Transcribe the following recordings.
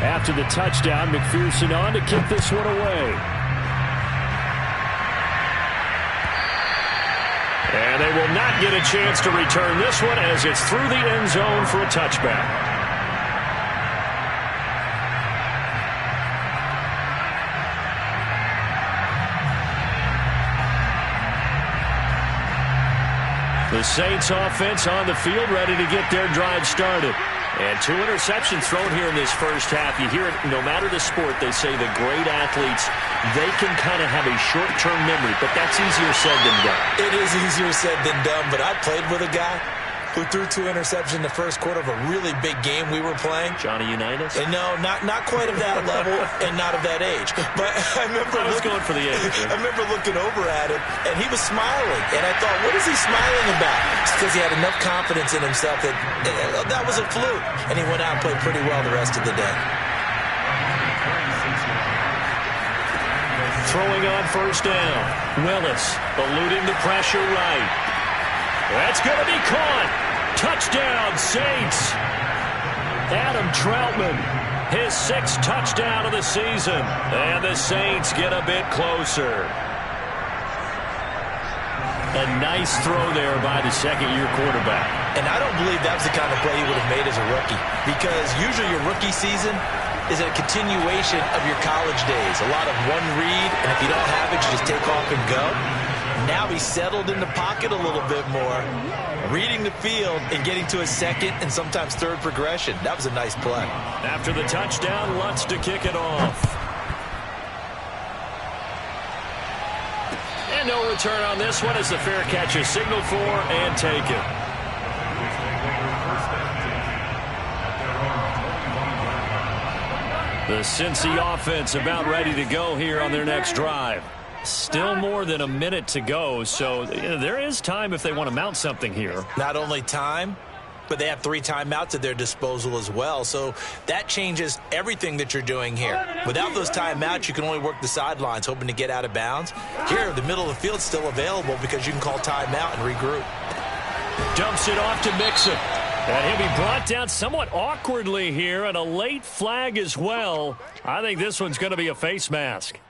After the touchdown, McPherson on to kick this one away. And they will not get a chance to return this one as it's through the end zone for a touchback. The Saints offense on the field ready to get their drive started. And 2 interceptions thrown here in this first half. You hear it, no matter the sport, they say the great athletes, they can kind of have a short-term memory, but that's easier said than done. It is easier said than done, but I played with a guy who threw 2 interceptions in the first quarter of a really big game we were playing. Johnny Unitas? And no, not quite of that level and not of that age. But I remember I was going for the age. I remember looking over at him, and he was smiling. And I thought, what is he smiling about? It's because he had enough confidence in himself that that was a fluke. And he went out and played pretty well the rest of the day. Throwing on first down. Willis eluding the pressure right. That's going to be caught. Touchdown, Saints. Adam Troutman, his 6th touchdown of the season. And the Saints get a bit closer. A nice throw there by the second-year quarterback. And I don't believe that was the kind of play he would have made as a rookie, because usually your rookie season is a continuation of your college days. A lot of one read, and if you don't have it, you just take off and go. Now he's settled in the pocket a little bit more, reading the field and getting to his second and sometimes third progression. That was a nice play. After the touchdown, Lutz to kick it off. And no return on this one as the fair catch is signaled for and taken. The Cincy offense about ready to go here on their next drive. Still more than a minute to go, so there is time if they want to mount something here. Not only time, but they have 3 timeouts at their disposal as well, so that changes everything that you're doing here. Without those timeouts, you can only work the sidelines, hoping to get out of bounds. Here, the middle of the field's still available because you can call timeout and regroup. Dumps it off to Mixon. And he'll be brought down somewhat awkwardly here, and a late flag as well. I think this one's going to be a face mask.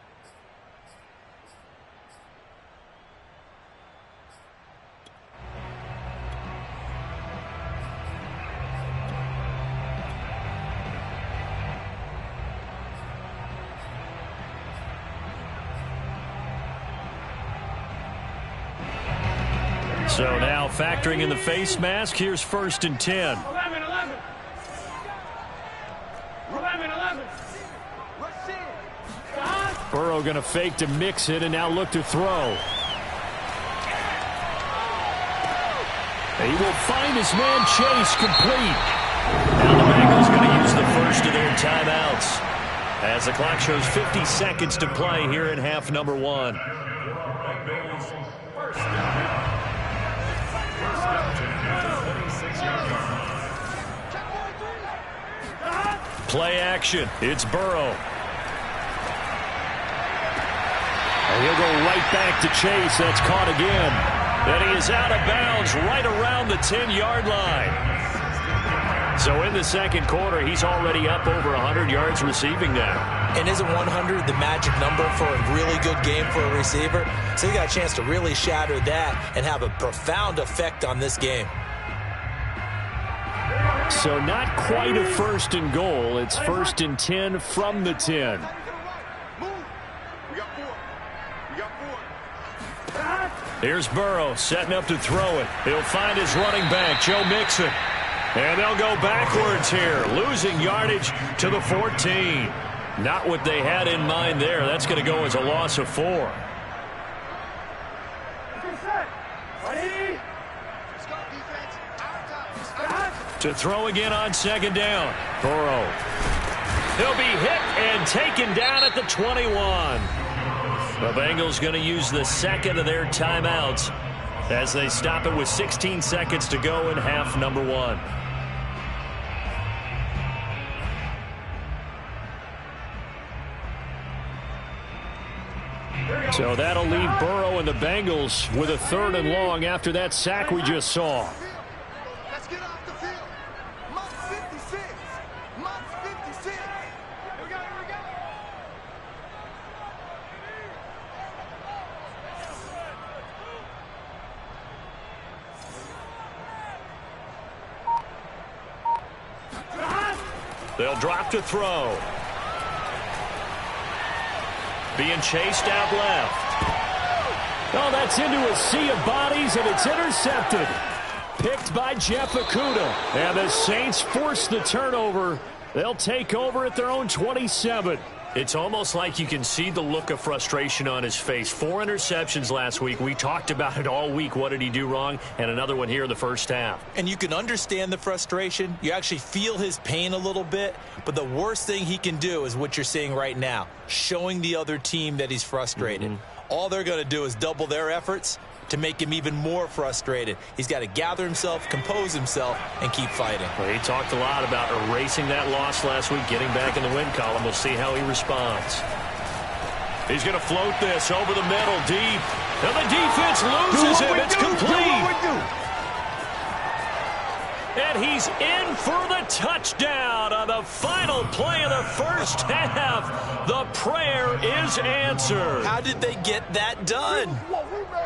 So now factoring in the face mask, here's 1st and 10. 11. Burrow going to fake to mix it and now look to throw. He will find his man Chase complete. Now the Bengals going to use the first of their timeouts as the clock shows 50 seconds to play here in half number 1. Play action. It's Burrow. And he'll go right back to Chase. That's caught again. And he is out of bounds right around the 10-yard line. So in the second quarter, he's already up over 100 yards receiving now. And isn't 100 the magic number for a really good game for a receiver? So you got a chance to really shatter that and have a profound effect on this game. So not quite a 1st and goal. It's 1st and 10 from the 10. Here's Burrow setting up to throw it. He'll find his running back, Joe Mixon. And they'll go backwards here, losing yardage to the 14. Not what they had in mind there. That's going to go as a loss of 4. To throw again on 2nd down. Burrow. He'll be hit and taken down at the 21. The Bengals going to use the 2nd of their timeouts as they stop it with 16 seconds to go in half number 1. So that'll leave Burrow and the Bengals with a 3rd and long after that sack we just saw. They'll drop to throw. Being chased out left. Oh, that's into a sea of bodies, and it's intercepted. Picked by Jeff Okudah. And the Saints force the turnover. They'll take over at their own 27. It's almost like you can see the look of frustration on his face. 4 interceptions last week. We talked about it all week. What did he do wrong? And another one here in the first half. And you can understand the frustration. You actually feel his pain a little bit. But the worst thing he can do is what you're seeing right now, showing the other team that he's frustrated. All they're going to do is double their efforts to make him even more frustrated. He's got to gather himself, compose himself, and keep fighting. Well, he talked a lot about erasing that loss last week, getting back in the win column. We'll see how he responds. He's going to float this over the middle, deep. And the defense loses him. It's complete. And he's in for the touchdown on the final play of the first half. The prayer is answered. How did they get that done?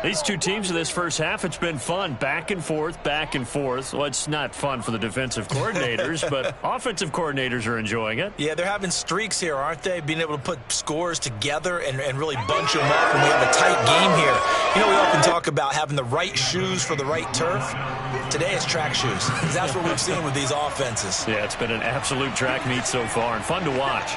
These two teams in this first half, it's been fun. Back and forth, back and forth. Well, it's not fun for the defensive coordinators, but offensive coordinators are enjoying it. Yeah, they're having streaks here, aren't they? Being able to put scores together and really bunch them up when we have a tight game here. You know, we often talk about having the right shoes for the right turf. Today it's track shoes. That's what we've seen with these offenses. Yeah, it's been an absolute track meet so far and fun to watch.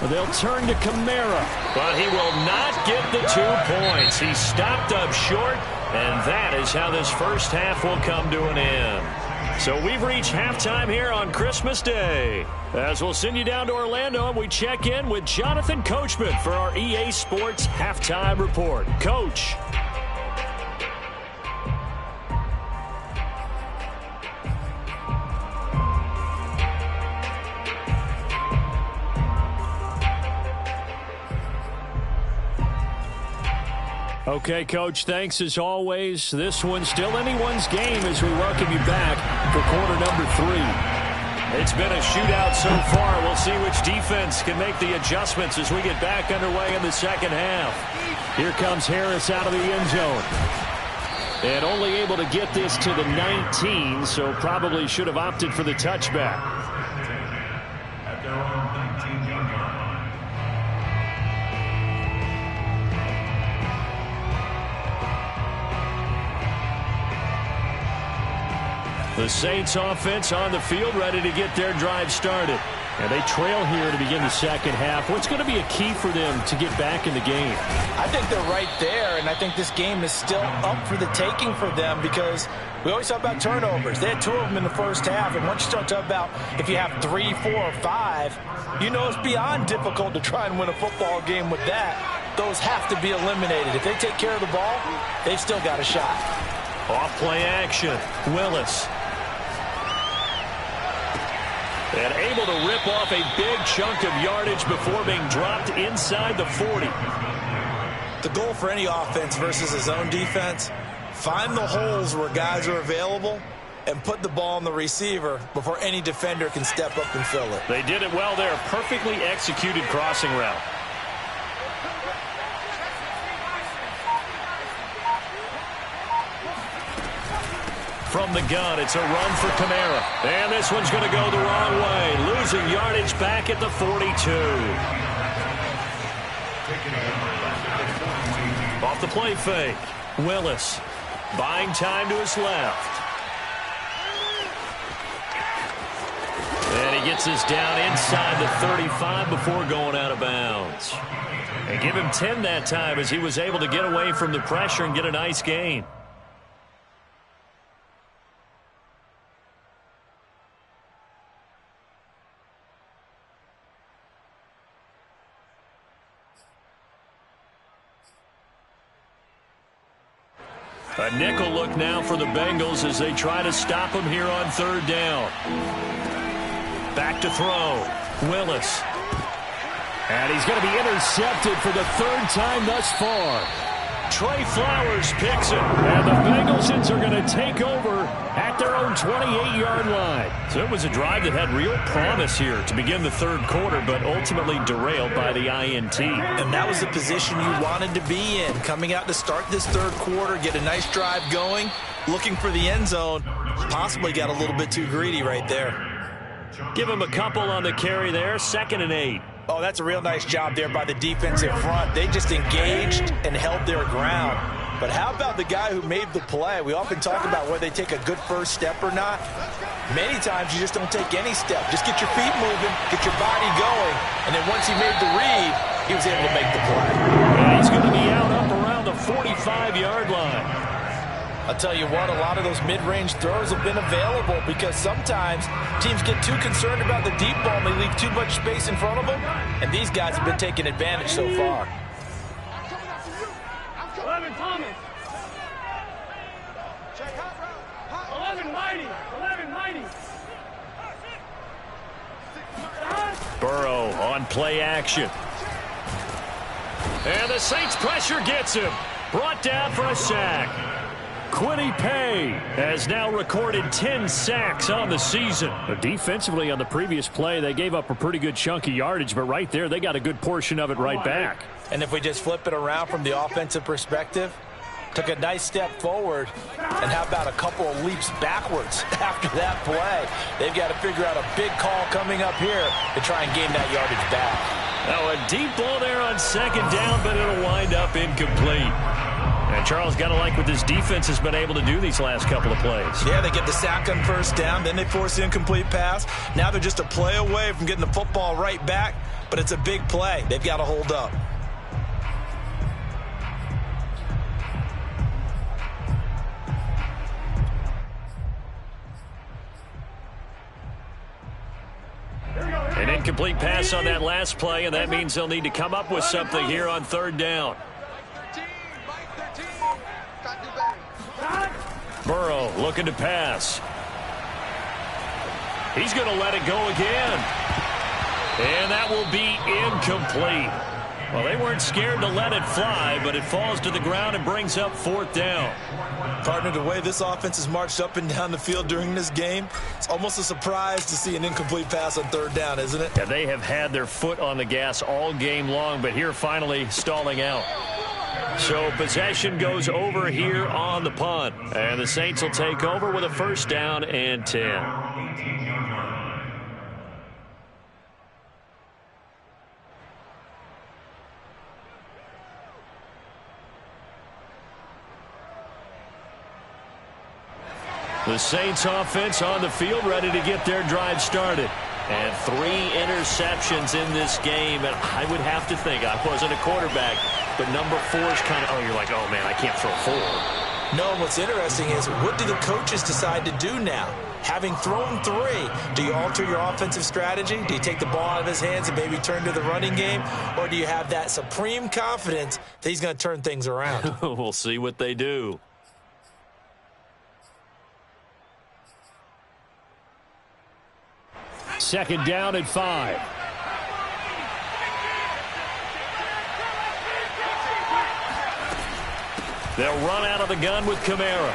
Well, they'll turn to Kamara, but he will not get the 2 points. He stopped up short, and that is how this first half will come to an end. So we've reached halftime here on Christmas Day. As we'll send you down to Orlando, and we check in with Jonathan Coachman for our EA Sports Halftime Report. Coach. Okay, Coach, thanks as always. This one's still anyone's game as we welcome you back for quarter number 3. It's been a shootout so far. We'll see which defense can make the adjustments as we get back underway in the second half. Here comes Harris out of the end zone. And only able to get this to the 19, so probably should have opted for the touchback. At their own 19-yard line. The Saints offense on the field, ready to get their drive started. And they trail here to begin the second half. What's going to be a key for them to get back in the game? I think they're right there, and I think this game is still up for the taking for them because we always talk about turnovers. They had 2 of them in the first half, and once you start talking about if you have 3, 4, or 5, you know it's beyond difficult to try and win a football game with that. Those have to be eliminated. If they take care of the ball, they've still got a shot. Off-play action. Willis. And able to rip off a big chunk of yardage before being dropped inside the 40. The goal for any offense versus his own defense, find the holes where guys are available and put the ball on the receiver before any defender can step up and fill it. They did it well there. Perfectly executed crossing route. From the gun, it's a run for Kamara. And this one's going to go the wrong way. Losing yardage back at the 42. Off the play fake. Willis buying time to his left. And he gets this down inside the 35 before going out of bounds. And give him 10 that time as he was able to get away from the pressure and get a nice gain. A nickel look now for the Bengals as they try to stop him here on third down. Back to throw. Willis. And he's going to be intercepted for the 3rd time thus far. Trey Flowers picks it. And the Bengals are going to take over at their own 28-yard line. So it was a drive that had real promise here to begin the 3rd quarter, but ultimately derailed by the INT. And that was the position you wanted to be in. Coming out to start this 3rd quarter, get a nice drive going, looking for the end zone. Possibly got a little bit too greedy right there. Give him a couple on the carry there. 2nd and 8. Oh, that's a real nice job there by the defensive front. They just engaged and held their ground. But how about the guy who made the play? We often talk about whether they take a good first step or not. Many times you just don't take any step. Just get your feet moving, get your body going, and then once he made the read, he was able to make the play. And he's going to be out up around the 45-yard line. I'll tell you what, a lot of those mid-range throws have been available because sometimes teams get too concerned about the deep ball and they leave too much space in front of them, and these guys have been taking advantage so far. 11 Thomas. 11 Mighty. 11 Mighty. Burrow on play action. And the Saints pressure gets him. Brought down for a sack. Kwity Paye has now recorded 10 sacks on the season. Defensively on the previous play, they gave up a pretty good chunk of yardage, but right there, they got a good portion of it right back. And if we just flip it around from the offensive perspective, took a nice step forward, and how about a couple of leaps backwards after that play? They've got to figure out a big call coming up here to try and gain that yardage back. Now a deep ball there on 2nd down, but it'll wind up incomplete. And Charles, got to like what this defense has been able to do these last couple of plays. Yeah, they get the sack on 1st down, then they force the incomplete pass. Now they're just a play away from getting the football right back, but it's a big play. They've got to hold up. An incomplete pass on that last play, and that means they'll need to come up with something here on 3rd down. Burrow looking to pass. He's going to let it go again. And that will be incomplete. Well, they weren't scared to let it fly, but it falls to the ground and brings up 4th down. Partner, the way this offense has marched up and down the field during this game, it's almost a surprise to see an incomplete pass on 3rd down, isn't it? Yeah, they have had their foot on the gas all game long, but here finally stalling out. So possession goes over here on the punt. And the Saints will take over with a 1st down and 10. The Saints offense on the field, ready to get their drive started. And 3 interceptions in this game. And I would have to think, I wasn't a quarterback, but number 4 is kind of, you're like, oh, man, I can't throw 4. No, what's interesting is, what do the coaches decide to do now? Having thrown 3, do you alter your offensive strategy? Do you take the ball out of his hands and maybe turn to the running game? Or do you have that supreme confidence that he's going to turn things around? We'll see what they do. Second down at 5. They'll run out of the gun with Kamara.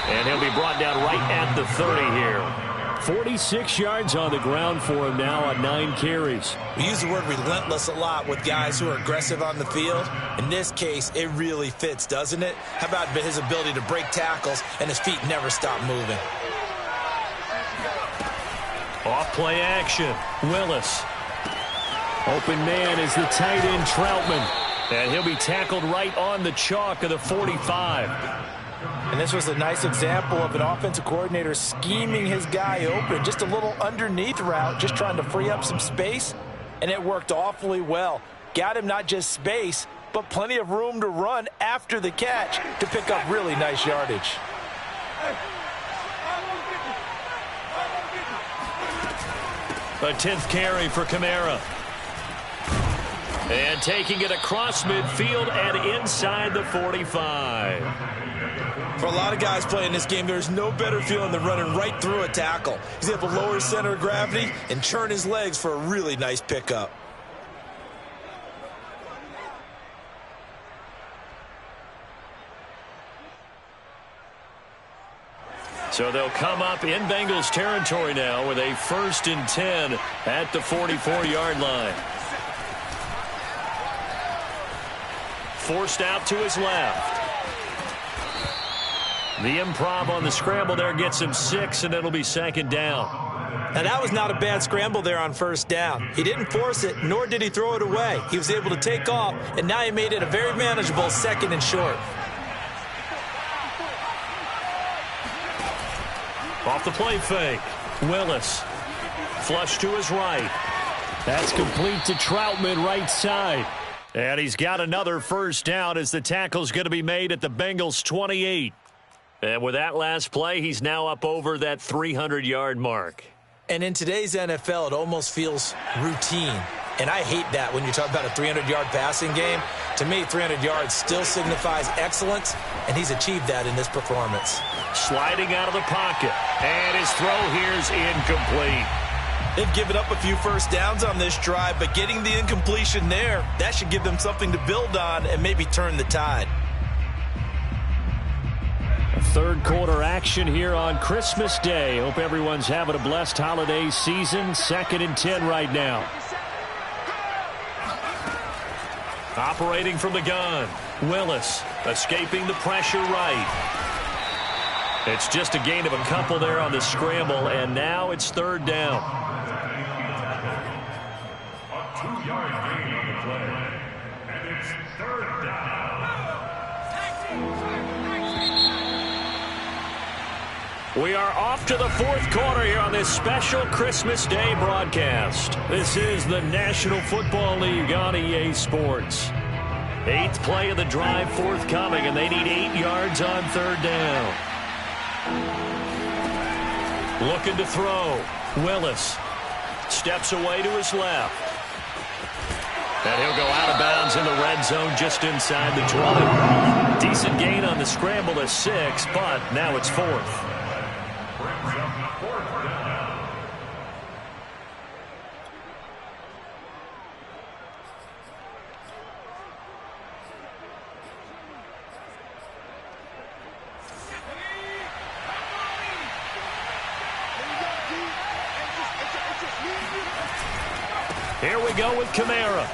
And he'll be brought down right at the 30 here. 46 yards on the ground for him now on 9 carries. We use the word relentless a lot with guys who are aggressive on the field. In this case, it really fits, doesn't it? How about his ability to break tackles and his feet never stop moving? Off play action. Willis. Open man is the tight end Troutman. And he'll be tackled right on the chalk of the 45. And this was a nice example of an offensive coordinator scheming his guy open. Just a little underneath route, just trying to free up some space. And it worked awfully well. Got him not just space, but plenty of room to run after the catch to pick up really nice yardage. A 10th carry for Kamara. And taking it across midfield and inside the 45. For a lot of guys playing this game, there's no better feeling than running right through a tackle. He's able to lower his center of gravity and churn his legs for a really nice pickup. So they'll come up in Bengals territory now with a 1st and 10 at the 44-yard line. Forced out to his left. The improv on the scramble there gets him 6, and it'll be second down. Now, that was not a bad scramble there on first down. He didn't force it, nor did he throw it away. He was able to take off, and now he made it a very manageable 2nd and short. Off the play fake. Willis. Flush to his right. That's complete to Troutman, right side. And he's got another first down as the tackle's going to be made at the Bengals' 28. And with that last play, he's now up over that 300-yard mark. And in today's NFL, it almost feels routine. And I hate that when you talk about a 300-yard passing game. To me, 300 yards still signifies excellence, and he's achieved that in this performance. Sliding out of the pocket. And his throw here's incomplete. They've given up a few first downs on this drive, but getting the incompletion there, that should give them something to build on and maybe turn the tide. Third quarter action here on Christmas Day. Hope everyone's having a blessed holiday season. 2nd and 10 right now. Operating from the gun. Willis escaping the pressure right. It's just a gain of a couple there on the scramble, and now it's 3rd down. A 2-yard gain on the play. And it's 3rd down. We are off to the 4th quarter here on this special Christmas Day broadcast. This is the National Football League on EA Sports. 8th play of the drive forthcoming, and they need 8 yards on 3rd down. Looking to throw. Willis steps away to his left. And he'll go out of bounds in the red zone just inside the 20. Decent gain on the scramble to 6, but now it's 4th. Here we go with Kamara.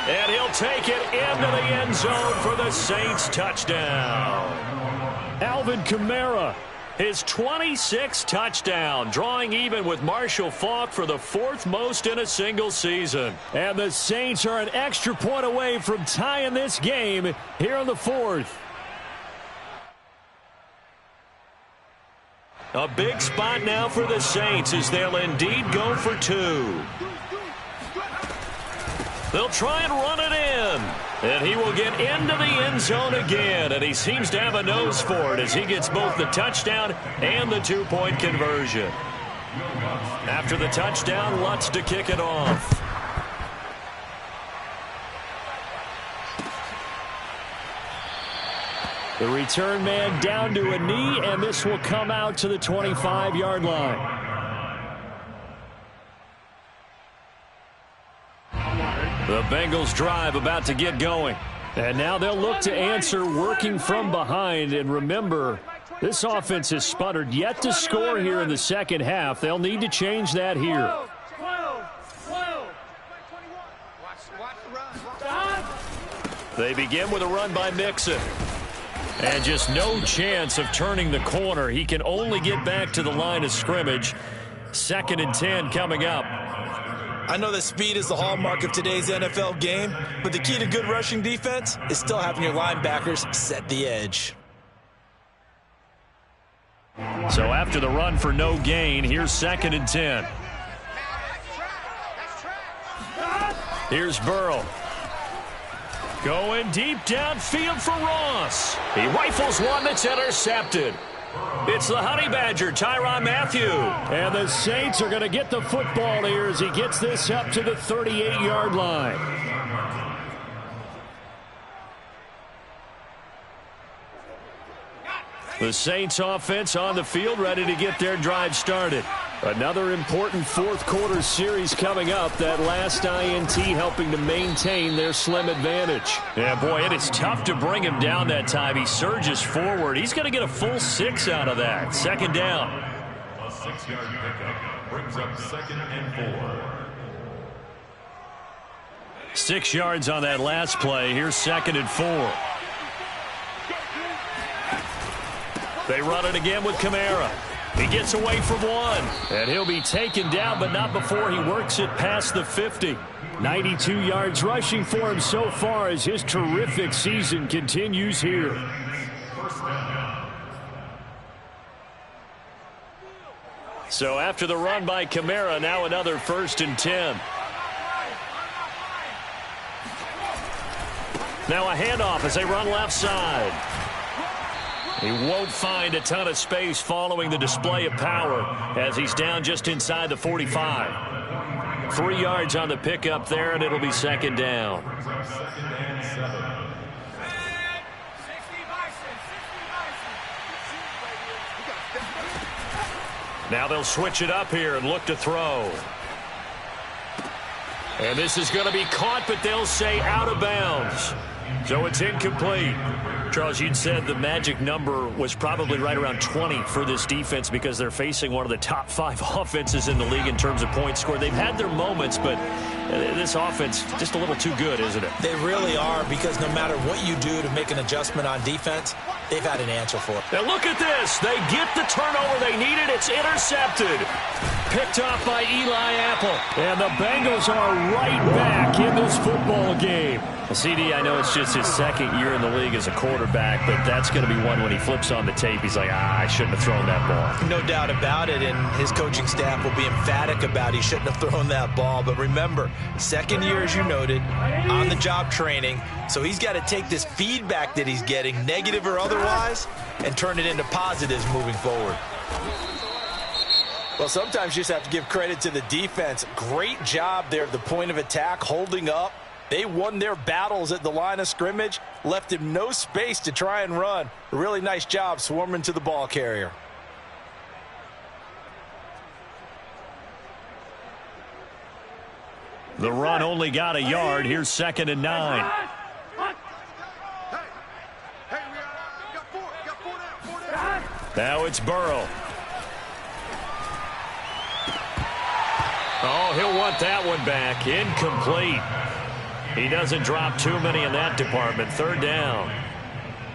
And he'll take it into the end zone for the Saints touchdown. Alvin Kamara, his 26th touchdown, drawing even with Marshall Faulk for the 4th most in a single season. And the Saints are an extra point away from tying this game here in the 4th. A big spot now for the Saints as they'll indeed go for 2. They'll try and run it in. And he will get into the end zone again. And he seems to have a nose for it as he gets both the touchdown and the 2-point conversion. After the touchdown, Lutz to kick it off. The return man down to a knee, and this will come out to the 25-yard line. The Bengals drive about to get going. And now they'll look to answer working from behind. And remember, this offense has sputtered yet to score here in the second half. They'll need to change that here. They begin with a run by Mixon. And just no chance of turning the corner. He can only get back to the line of scrimmage. 2nd and 10 coming up. I know that speed is the hallmark of today's NFL game, but the key to good rushing defense is still having your linebackers set the edge. So after the run for no gain, here's 2nd and 10. Here's Burrow. Going deep downfield for Ross. He rifles one that's intercepted. It's the Honey Badger, Tyrann Mathieu. And the Saints are going to get the football here as he gets this up to the 38-yard line. The Saints offense on the field ready to get their drive started. Another important 4th quarter series coming up. That last INT helping to maintain their slim advantage. Yeah, boy, it is tough to bring him down that time. He surges forward. He's going to get a full 6 out of that. 2nd down. A 6-yard pickup brings up 2nd and 4. 6 yards on that last play. Here's 2nd and 4. They run it again with Kamara. He gets away from one, and he'll be taken down, but not before he works it past the 50. 92 yards rushing for him so far as his terrific season continues here. So after the run by Kamara, now another 1st and 10. Now a handoff as they run left side. He won't find a ton of space following the display of power as he's down just inside the 45. 3 yards on the pickup there, and it'll be 2nd down. Now they'll switch it up here and look to throw. And this is going to be caught, but they'll say out of bounds. So it's incomplete. Charles, you'd said the magic number was probably right around 20 for this defense because they're facing one of the top 5 offenses in the league in terms of points scored. They've had their moments, but this offense just a little too good, isn't it? They really are, because no matter what you do to make an adjustment on defense, they've had an answer for it. Now look at this. They get the turnover they needed. It's intercepted. Picked off by Eli Apple. And the Bengals are right back in this football game. CD, I know it's just his 2nd year in the league as a quarterback, but that's going to be one when he flips on the tape. He's like, I shouldn't have thrown that ball. No doubt about it, and his coaching staff will be emphatic about he shouldn't have thrown that ball. But remember, 2nd year, as you noted, on-the-job training, so he's got to take this feedback that he's getting, negative or otherwise, and turn it into positives moving forward. Well, sometimes you just have to give credit to the defense. Great job there at the point of attack, holding up. They won their battles at the line of scrimmage, left him no space to try and run. A really nice job swarming to the ball carrier. The run only got a yard. Here's 2nd and 9. Now it's Burrow. Oh, he'll want that one back. Incomplete. He doesn't drop too many in that department. 3rd down.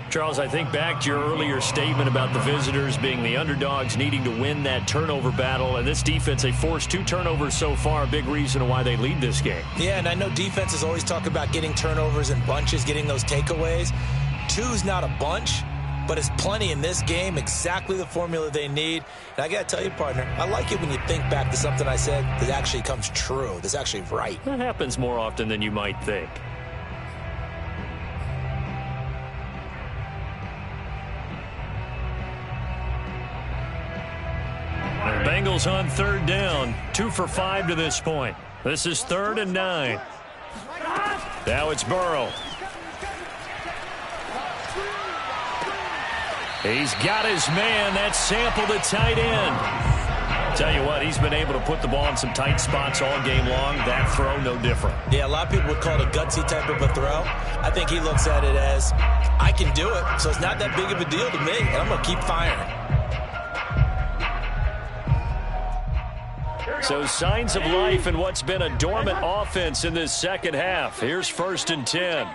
Charles, I think back to your earlier statement about the visitors being the underdogs needing to win that turnover battle. And this defense, they forced 2 turnovers so far. A big reason why they lead this game. Yeah, and I know defenses always talk about getting turnovers in bunches, getting those takeaways. 2's not a bunch, but it's plenty in this game, exactly the formula they need. And I got to tell you, partner, I like it when you think back to something I said that actually comes true, that's actually right. That happens more often than you might think. The Bengals on 3rd down, 2 for 5 to this point. This is 3rd and 9. Now it's Burrow. He's got his man. That's Sample, the tight end. Tell you what, he's been able to put the ball in some tight spots all game long. That throw, no different. Yeah, a lot of people would call it a gutsy type of a throw. I think he looks at it as, I can do it, so it's not that big of a deal to me, and I'm going to keep firing. So signs of life in what's been a dormant offense in this 2nd half. Here's 1st and 10.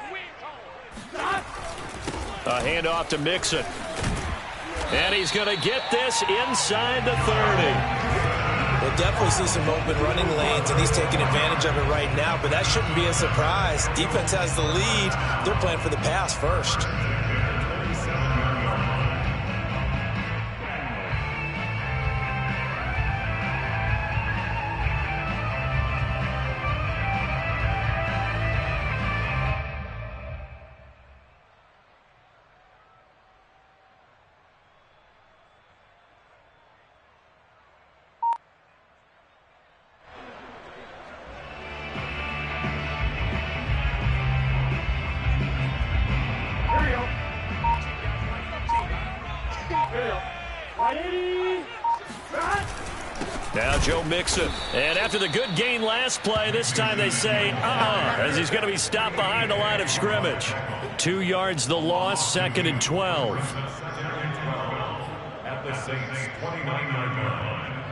A handoff to Mixon. And he's going to get this inside the 30. We'll definitely see some open running lanes, and he's taking advantage of it right now, but that shouldn't be a surprise. Defense has the lead. They're playing for the pass first. Now Joe Mixon. And after the good gain last play, this time they say, as he's going to be stopped behind the line of scrimmage. 2 yards the loss, 2nd and 12. At the Saints' 29-yard line.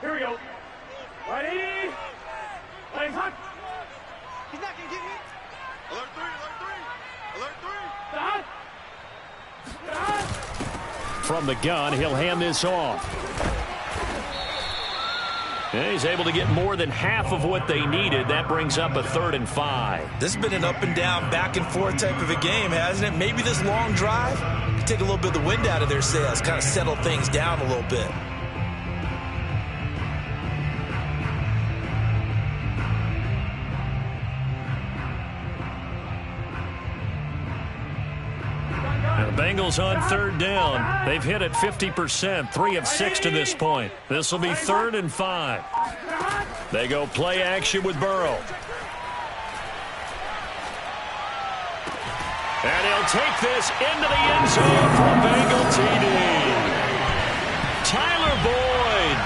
Here we go. Ready? Playing hot. From the gun, he'll hand this off. And he's able to get more than half of what they needed. That brings up a 3rd and 5. This has been an up and down, back and forth type of a game, hasn't it? Maybe this long drive could take a little bit of the wind out of their sails, kind of settle things down a little bit. The Bengals on 3rd down. They've hit it 50%, 3 of 6 to this point. This will be 3rd and 5. They go play action with Burrow. And he'll take this into the end zone for a Bengal TD. Tyler Boyd,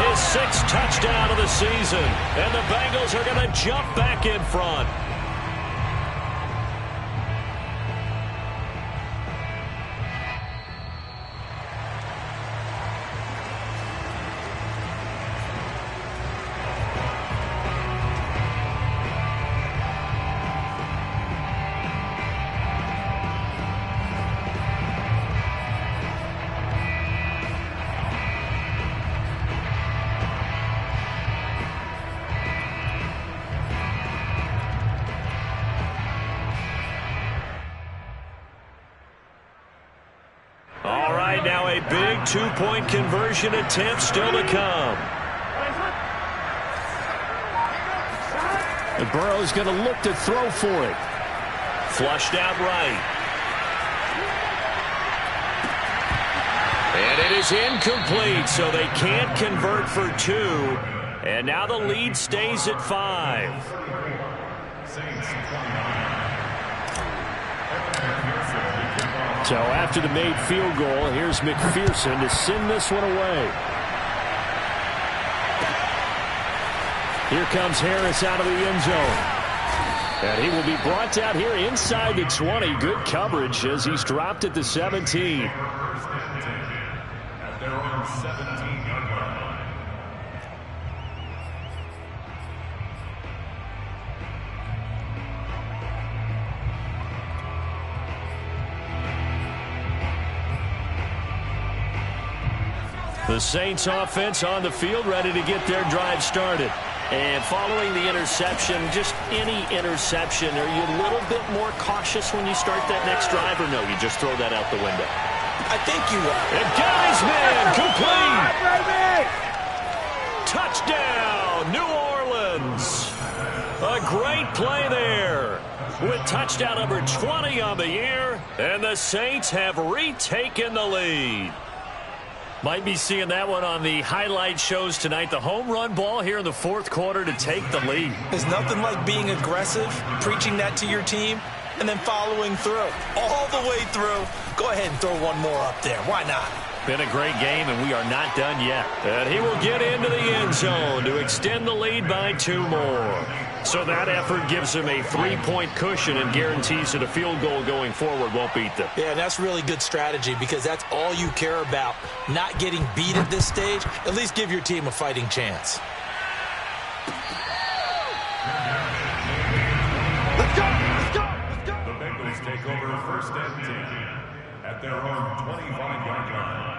his 6th touchdown of the season. And the Bengals are going to jump back in front. Now a big 2-point conversion attempt still to come. And Burrow's going to look to throw for it. Flushed out right. And it is incomplete, so they can't convert for 2. And now the lead stays at 5. So after the made field goal, here's McPherson to send this one away. Here comes Harris out of the end zone. And he will be brought down here inside the 20. Good coverage as he's dropped at the 17. At their own 17-yard line. The Saints offense on the field, ready to get their drive started. And following the interception, just any interception, are you a little bit more cautious when you start that next drive, or no, you just throw that out the window? I think you are. And got his man, complete. Touchdown, New Orleans. A great play there with touchdown number 20 on the year, and the Saints have retaken the lead. Might be seeing that one on the highlight shows tonight. The home run ball here in the 4th quarter to take the lead. There's nothing like being aggressive, preaching that to your team, and then following through. All the way through. Go ahead and throw one more up there. Why not? Been a great game, and we are not done yet. And he will get into the end zone to extend the lead by 2 more. So that effort gives him a 3-point cushion and guarantees that a field goal going forward won't beat them. Yeah, and that's really good strategy because that's all you care about. Not getting beat at this stage. At least give your team a fighting chance. Let's go! Let's go! Let's go! The Bengals take over 1st and 10 at their own 25-yard line.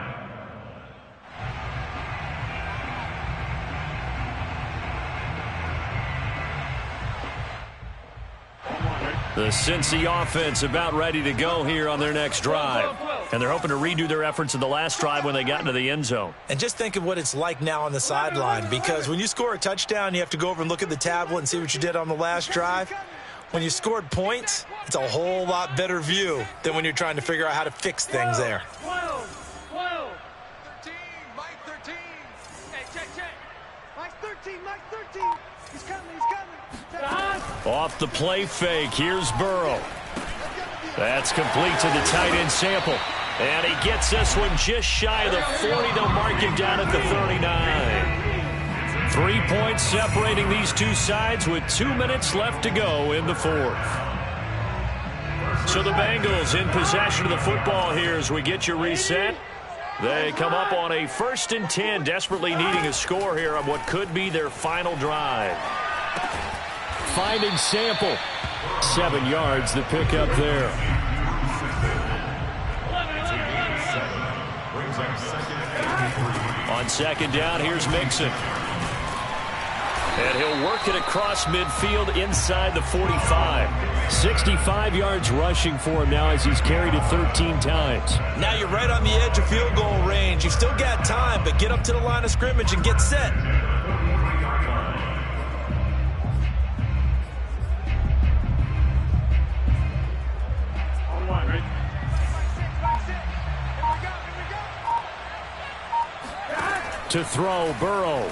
The Cincy offense about ready to go here on their next drive. And they're hoping to redo their efforts in the last drive when they got into the end zone. And just think of what it's like now on the sideline, because when you score a touchdown, you have to go over and look at the tablet and see what you did on the last drive. When you scored points, it's a whole lot better view than when you're trying to figure out how to fix things there. 12, 13, Mike 13. Hey, check. Mike 13, Mike 13. He's coming. Off the play fake, here's Burrow. That's complete to the tight end Sample. And he gets this one just shy of the 40. They'll mark him down at the 39. 3 points separating these two sides with 2 minutes left to go in the 4th. So the Bengals in possession of the football here as we get you reset. They come up on a 1st and 10, desperately needing a score here on what could be their final drive. Finding Sample. 7 yards the pick up there. On second down, here's Mixon. And he'll work it across midfield inside the 45. 65 yards rushing for him now as he's carried it 13 times. Now you're right on the edge of field goal range. You've still got time, but get up to the line of scrimmage and get set. To throw, Burrow.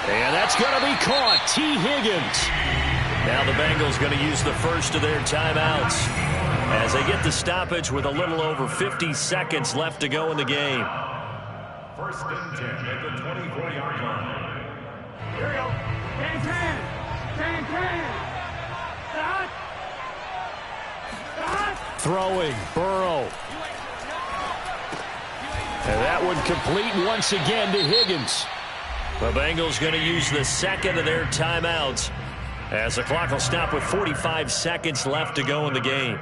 And that's going to be caught. T. Higgins. Now the Bengals going to use the first of their timeouts as they get the stoppage with a little over 50 seconds left to go in the game. First and 10 at the 24-yard line. Here we go. 10. Throwing, Burrow. And that one complete once again to Higgins. The Bengals going to use the second of their timeouts as the clock will stop with 45 seconds left to go in the game.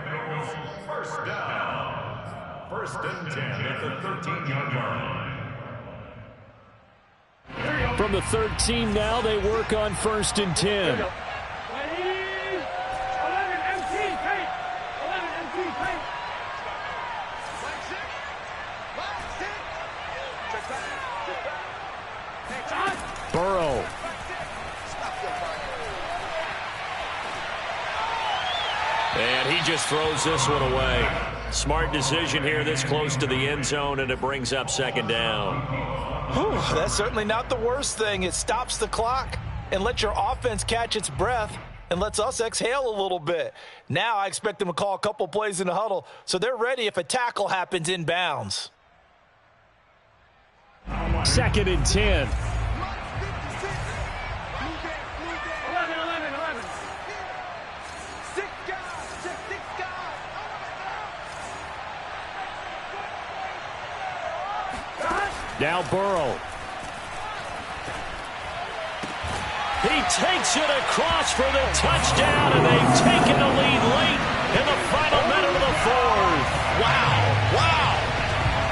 First down. First and 10 at the 13-yard line. From the 13 now, they work on first and 10. 11 MT, paint. 11 MT, paint. Burrow. And he just throws this one away. Smart decision here this close to the end zone, and it brings up second down. Whew, that's certainly not the worst thing. It stops the clock and lets your offense catch its breath and lets us exhale a little bit. Now I expect them to call a couple plays in the huddle so they're ready if a tackle happens inbounds. Second and 10. 11. 6 guys. Check 6 guys. Now Burrow. He takes it across for the touchdown, and they've taken the lead late in the final minute of the fourth.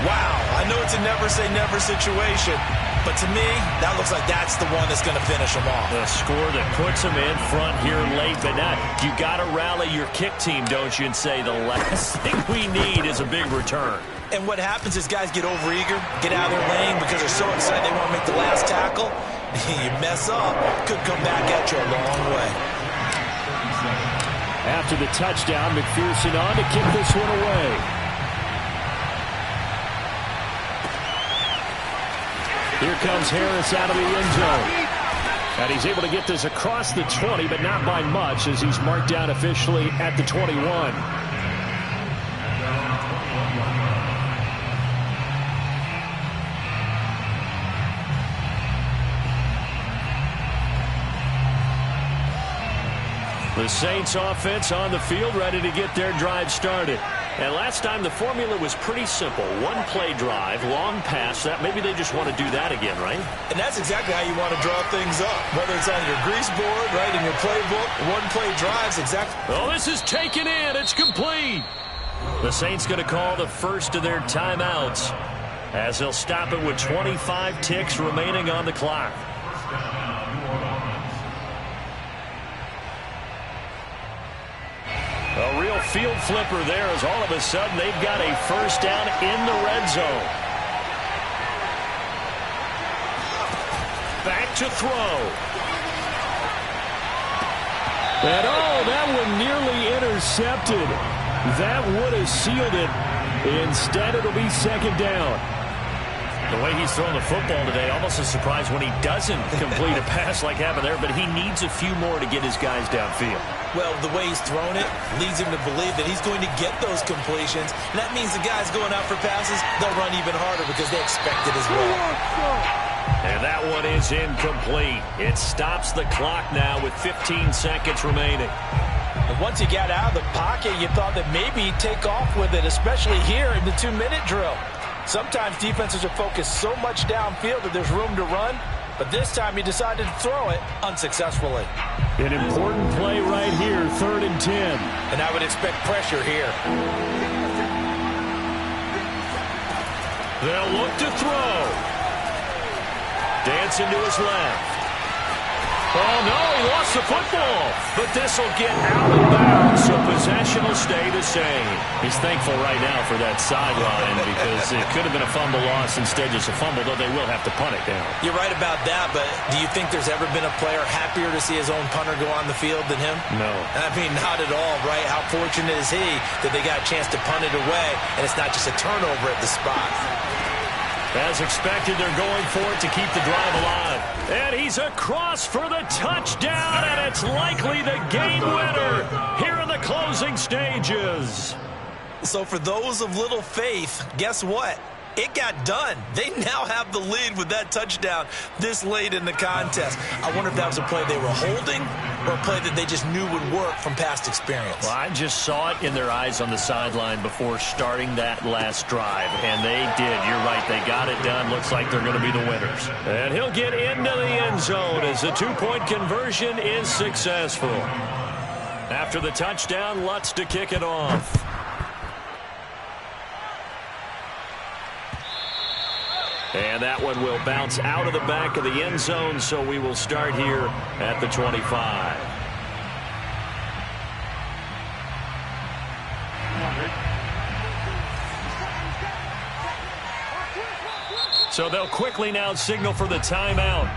Wow, I know it's a never-say-never situation, but to me, that looks like that's the one that's going to finish them off. The score that puts them in front here late, but now you got to rally your kick team, don't you, and say the last thing we need is a big return. And what happens is guys get overeager, get out of their lane because they're so excited they want to make the last tackle. You mess up, could come back at you a long way. After the touchdown, McPherson on to kick this one away. Here comes Harris out of the end zone. And he's able to get this across the 20, but not by much as he's marked down officially at the 21. The Saints offense on the field ready to get their drive started. And last time the formula was pretty simple. One play drive, long pass. That maybe they just want to do that again, right? And that's exactly how you want to draw things up. Whether it's on your grease board, right, in your playbook, one play drives exactly. Oh, this is taken in. It's complete. The Saints going to call the first of their timeouts as they'll stop it with 25 ticks remaining on the clock. A real field flipper there as all of a sudden they've got a first down in the red zone. Back to throw. And oh, that one nearly intercepted. That would have sealed it. Instead, it'll be second down. The way he's throwing the football today, almost a surprise when he doesn't complete a pass like happened there, but he needs a few more to get his guys downfield. Well, the way he's thrown it leads him to believe that he's going to get those completions. And that means the guys going out for passes, they'll run even harder because they expect it as well. And that one is incomplete. It stops the clock now with 15 seconds remaining. And once he got out of the pocket, you thought that maybe he'd take off with it, especially here in the 2-minute drill. Sometimes defenses are focused so much downfield that there's room to run, but this time he decided to throw it unsuccessfully. An important play right here, 3rd and 10. And I would expect pressure here. They'll look to throw. Dancing to his left. Oh, no, he lost the football. But this will get out of bounds, so possession will stay the same. He's thankful right now for that sideline because it could have been a fumble loss, instead just a fumble, though they will have to punt it down. You're right about that, but do you think there's ever been a player happier to see his own punter go on the field than him? No. I mean, not at all, right? How fortunate is he that they got a chance to punt it away, and it's not just a turnover at the spot. As expected, they're going for it to keep the drive alive. And he's across for the touchdown, and it's likely the game winner here in the closing stages. So for those of little faith, guess what? It got done. They now have the lead with that touchdown this late in the contest. I wonder if that was a play they were holding or a play that they just knew would work from past experience. Well, I just saw it in their eyes on the sideline before starting that last drive, and they did. You're right. They got it done. Looks like they're going to be the winners. And he'll get into the end zone as the two-point conversion is successful. After the touchdown, Lutz to kick it off. And that one will bounce out of the back of the end zone, so we will start here at the 25. So they'll quickly now signal for the timeout.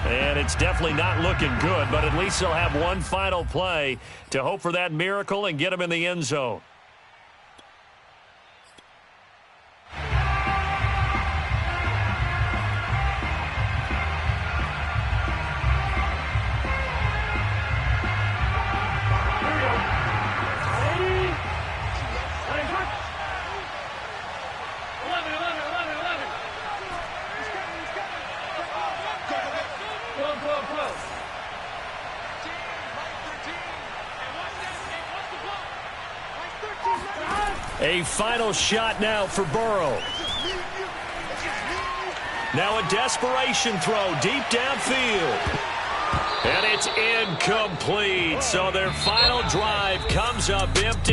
And it's definitely not looking good, but at least they'll have one final play to hope for that miracle and get them in the end zone. A final shot now for Burrow. Now a desperation throw deep downfield. And it's incomplete. So their final drive comes up empty.